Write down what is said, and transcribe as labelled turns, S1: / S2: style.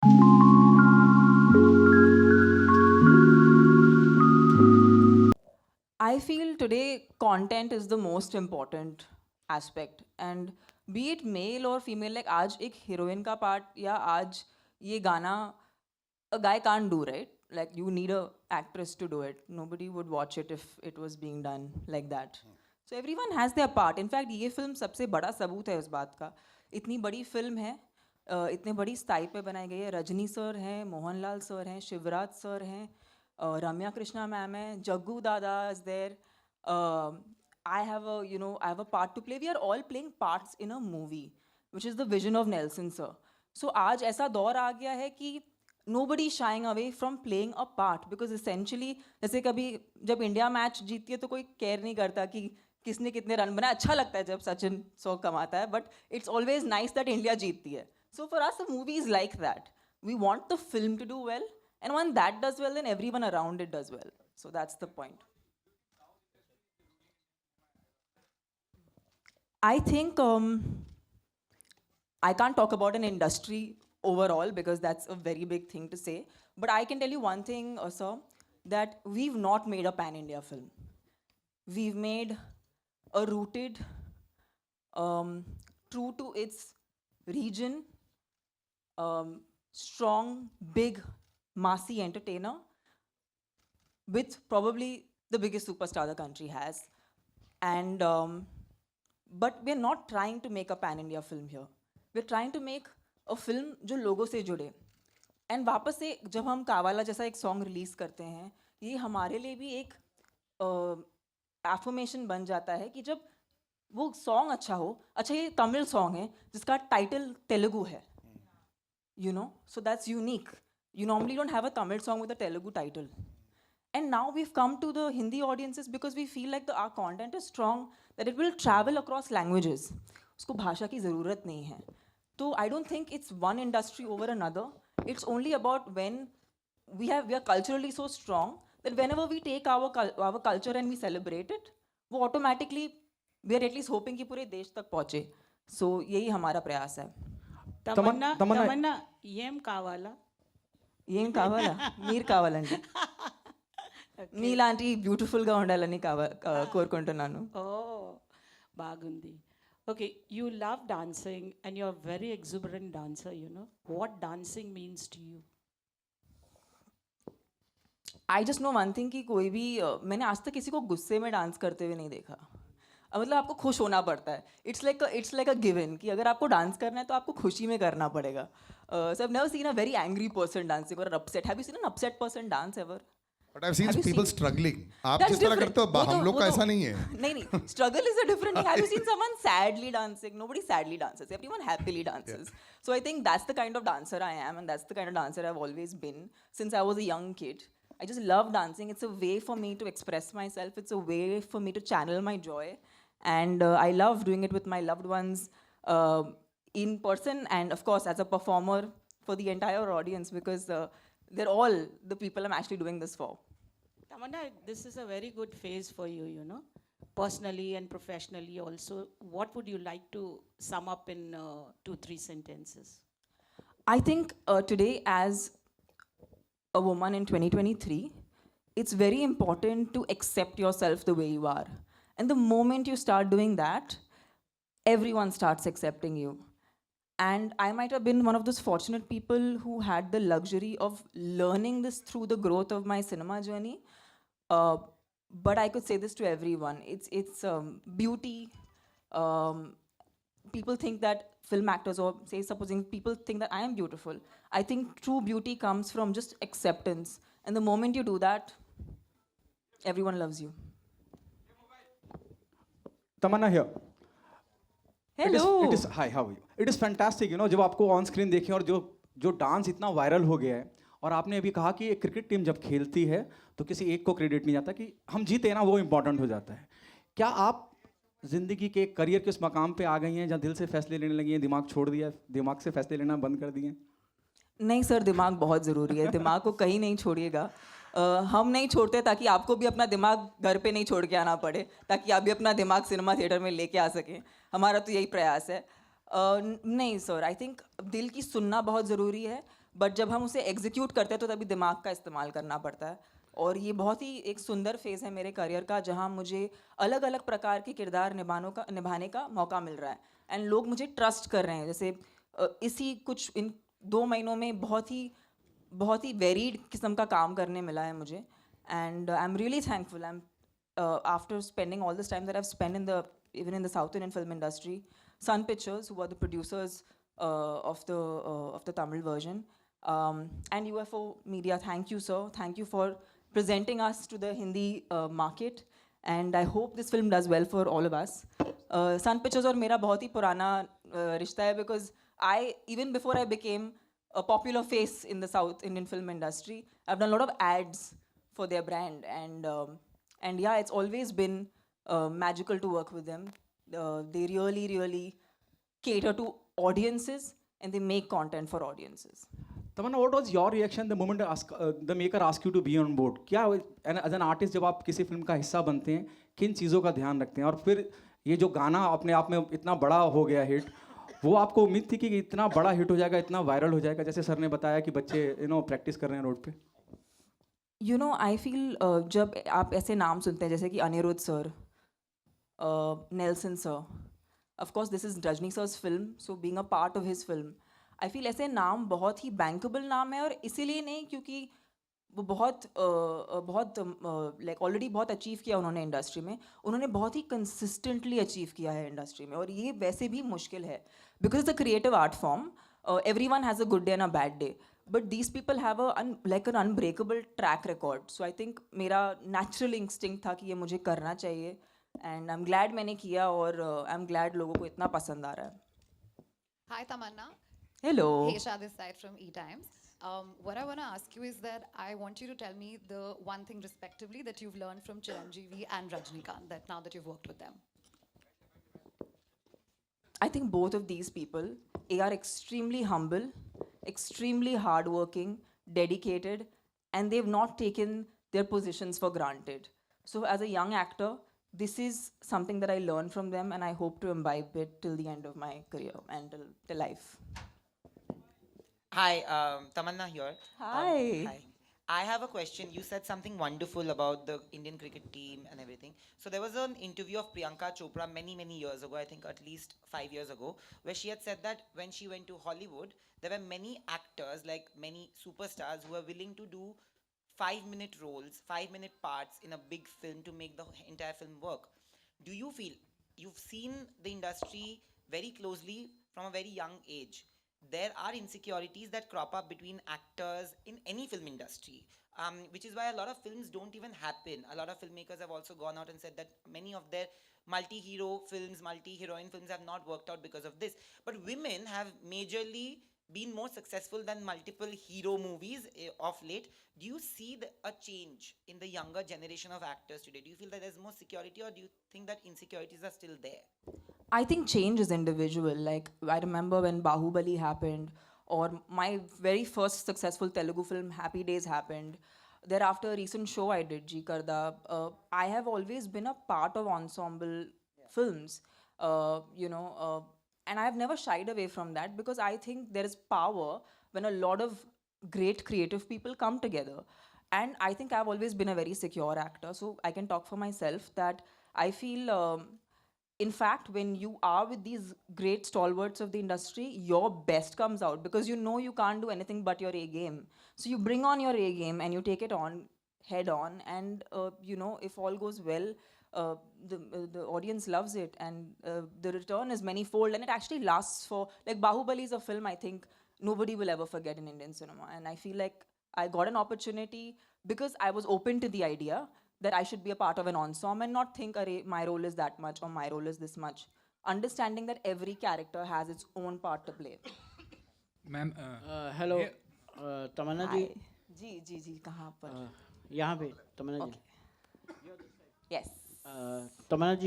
S1: I feel today content is the most important aspect, and be it male or female, like आज एक heroine का part या आज ये गाना a guy can't do, right? Like you need a actress to do it. Nobody would watch it if it was being done like that. So everyone has their part. In fact, ये film सबसे बड़ा सबूत है उस बात का. इतनी बड़ी film है, इतने बड़ी स्टाइल पे बनाई गई है. रजनी सर हैं, मोहनलाल सर हैं, शिवराज सर हैं, रम्या कृष्णा मैम है, जग्गू दादा is there. I have a part to play. We are all playing parts in a movie, which is the vision of Nelson sir. So आज ऐसा दौर आ गया है कि nobody shying away from playing a part, because essentially जैसे कभी जब India match जीतती है तो कोई केयर नहीं करता कि किसने कितने रन बनाए. अच्छा लगता है जब सचिन 100 कमाता है, but it's always nice that India जीतती है. So for us, a movie is like that. We want the film to do well, and when that does well, then everyone around it does well. So that's the point. I think I can't talk about an industry overall because that's a very big thing to say. But I can tell you one thing, sir, that we've not made a pan-India film. We've made a rooted, true to its region, strong, big, massy entertainer with probably the biggest superstar the country has. And but we're not trying to make a pan-India film here. We're trying to make a film जो लोगों से जुड़े. And वापस से जब हम कावाला जैसा एक सॉन्ग रिलीज करते हैं, ये हमारे लिए भी एक एफर्मेशन बन जाता है कि जब वो सॉन्ग अच्छा हो. अच्छा, ये तमिल सॉन्ग है जिसका टाइटल तेलुगु है, you know, so that's unique. You normally don't have a Tamil song with a Telugu title. And now we've come to the Hindi audiences because we feel like our content is strong, that it will travel across languages. उसको भाषा की ज़रूरत नहीं है. So I don't think it's one industry over another. It's only about when we are culturally so strong that whenever we take our culture and we celebrate it, वो automatically we are at least hoping कि पूरे देश तक पहुँचे. So यही हमारा प्रयास है.
S2: తమన్నా ఏం కావాలా?
S1: ఏం కావాలా? మీరు కావాలండి. మీలాంటి బ్యూటిఫుల్గా ఉండాలని కోరుకుంటున్నాను.
S2: ఓ బాగుంది. Okay, you love dancing and you are very exuberant dancer. You know what dancing means to you?
S1: I just know one thing कि कोई भी मैंने आज तक किसी को गुस्से में डांस करते हुए नहीं देखा. मतलब आपको खुश होना पड़ता है. इट्स लाइक अ गिवन कि अगर आपको डांस करना है तो आपको खुशी में करना पड़ेगा. So I've never seen a very angry person dancing or an upset. Have you seen an upset person dance ever?
S3: But I've seen people struggling. आप जिस तरह करते हो हम लोग का ऐसा नहीं है.
S1: नहीं, struggle is a different thing. Have you seen someone sadly dancing? Nobody sadly dances. Everyone happily dances. Yeah. So I think that's the kind of dancer I am, and that's the kind of dancer I've always been since I was a young kid. I just love dancing. It's a way for me to express myself. It's a way for me to channel my joy. And I love doing it with my loved ones in person, and of course as a performer for the entire audience, because they're all the people I'm actually doing this for.
S2: Tamannaah, this is a very good phase for you, you know, personally and professionally also. What would you like to sum up in 2-3 sentences?
S1: I think today, as a woman in 2023, it's very important to accept yourself the way you are. And the moment you start doing that, everyone starts accepting you. And I might have been one of those fortunate people who had the luxury of learning this through the growth of my cinema journey. But I could say this to everyone. It's beauty. People think that film actors, or say supposing people think that I am beautiful. I think true beauty comes from just acceptance. And the moment you do that, everyone loves you.
S4: Tamannaah here.
S1: Hello.
S4: Hi, how are you? It is fantastic, you know, जब आपको on screen देखें और जो dance इतना viral हो गया है, और आपने अभी कहा कि एक क्रिकेट टीम जब खेलती है तो किसी एक को क्रेडिट नहीं जाता, कि हम जीते ना वो इम्पोर्टेंट हो जाता है. क्या आप ज़िंदगी के करियर के उस मकाम पे आ गई हैं जहाँ दिल से फैसले लेने लगी हैं, दिमाग छोड़ दिया, दिमाग से फैसले लेना बंद कर दिए?
S1: नहीं सर, दिमाग बहुत ज़रूरी है. दिमाग को कहीं नहीं छोड़िएगा. हम नहीं छोड़ते ताकि आपको भी अपना दिमाग घर पे नहीं छोड़ के आना पड़े, ताकि आप भी अपना दिमाग सिनेमा थिएटर में लेके आ सकें. हमारा तो यही प्रयास है. नहीं सर, आई थिंक दिल की सुनना बहुत ज़रूरी है. बट जब हम उसे एग्जीक्यूट करते हैं तो तभी दिमाग का इस्तेमाल करना पड़ता है. और ये बहुत ही एक सुंदर फेज़ है मेरे करियर का, जहाँ मुझे अलग अलग प्रकार के किरदार निभाने का मौका मिल रहा है. एंड लोग मुझे ट्रस्ट कर रहे हैं. जैसे इसी कुछ इन 2 महीनों में बहुत ही वेरीड किस्म का काम करने मिला है मुझे. And I am really thankful. I am after spending all this time that I've spent even in the South Indian film industry, Sun Pictures, who are the producers of the Tamil version, and UFO Media, thank you, sir. Thank you for presenting us to the Hindi market, and I hope this film does well for all of us. Sun Pictures और मेरा बहुत ही पुराना रिश्ता है, because even before I became a popular face in the South Indian film industry, I've done a lot of ads for their brand, and yeah, it's always been magical to work with them. They really cater to audiences, and they make content for audiences.
S4: Tamannaah, what was your reaction the moment the maker asked you to be on board? क्या as an artist जब आप किसी film का हिस्सा बनते हैं, किन चीज़ों का ध्यान रखते हैं? और फिर ये जो गाना अपने आप में इतना बड़ा हो गया हिट, वो आपको उम्मीद थी कि इतना बड़ा हिट हो जाएगा, इतना वायरल हो जाएगा, जैसे सर ने बताया कि बच्चे प्रैक्टिस कर रहे हैं रोड पे?
S1: You know, I feel जब आप ऐसे नाम सुनते हैं जैसे कि Anirudh sir, Nelson sir, of course this is Rajini sir's film, so being a part of his film, I feel ऐसे नाम बहुत ही bankable नाम है. और इसीलिए नहीं क्योंकि वो बहुत लाइक ऑलरेडी बहुत अचीव किया उन्होंने इंडस्ट्री में. उन्होंने बहुत ही कंसिस्टेंटली अचीव किया है इंडस्ट्री में, और ये वैसे भी मुश्किल है because it's a creative art form. Everyone has a good day and a bad day, but these people have like an unbreakable track record. So I think मेरा natural instinct था कि ये मुझे करना चाहिए, and I'm glad मैंने किया, और I'm glad लोगों को इतना पसंद आ रहा है.
S5: Hi Tamannaah.
S1: Hello.
S5: Hesha this side from E-Times. What I want to ask you is that I want you to tell me the one thing respectively that you've learned from Chiranjeevi and Rajinikanth, that now that you've worked with them.
S1: I think both of these people, they are extremely humble, extremely hardworking, dedicated, and they've not taken their positions for granted. So as a young actor, this is something that I learned from them, and I hope to imbibe it till the end of my career and till life.
S6: Hi, Tamannaah here.
S1: Hi.
S6: Hi. I have a question. You said something wonderful about the Indian cricket team and everything. So there was an interview of Priyanka Chopra many years ago, I think at least 5 years ago, where she had said that when she went to Hollywood, there were many actors, like many superstars, who were willing to do 5-minute roles, 5-minute parts in a big film to make the entire film work. Do you feel, you've seen the industry very closely from a very young age, there are insecurities that crop up between actors in any film industry, which is why a lot of films don't even happen. A lot of filmmakers have also gone out and said that many of their multi-hero films, multi-heroine films have not worked out because of this. But women have majorly been more successful than multiple hero movies of late. Do you see a change in the younger generation of actors today? Do you feel that there's more security, or do you think that insecurities are still there?
S1: I think change is individual. Like, I remember when Bahubali happened, or my very first successful Telugu film, Happy Days, happened. Thereafter, a recent show I did, Ji Karda, I have always been a part of ensemble films, and I have never shied away from that, because I think there is power when a lot of great creative people come together. And I think I've always been a very secure actor, so I can talk for myself that I feel, in fact, when you are with these great stalwarts of the industry, your best comes out, because you know you can't do anything but your A game. So you bring on your A game and you take it on head on, and if all goes well, the audience loves it, and the return is many-fold, and it actually lasts for, like, Bahubali is a film I think nobody will ever forget in Indian cinema. And I feel like I got an opportunity because I was open to the idea that I should be a part of an ensemble and not think, my role is that much or my role is this much. Understanding that every character has its own part to play.
S7: Ma'am
S8: hello Tamanna ji
S1: Hi. जी कहाँ पर?
S8: यहाँ पे तमन्ना जी
S1: Yes.
S8: तमन्ना जी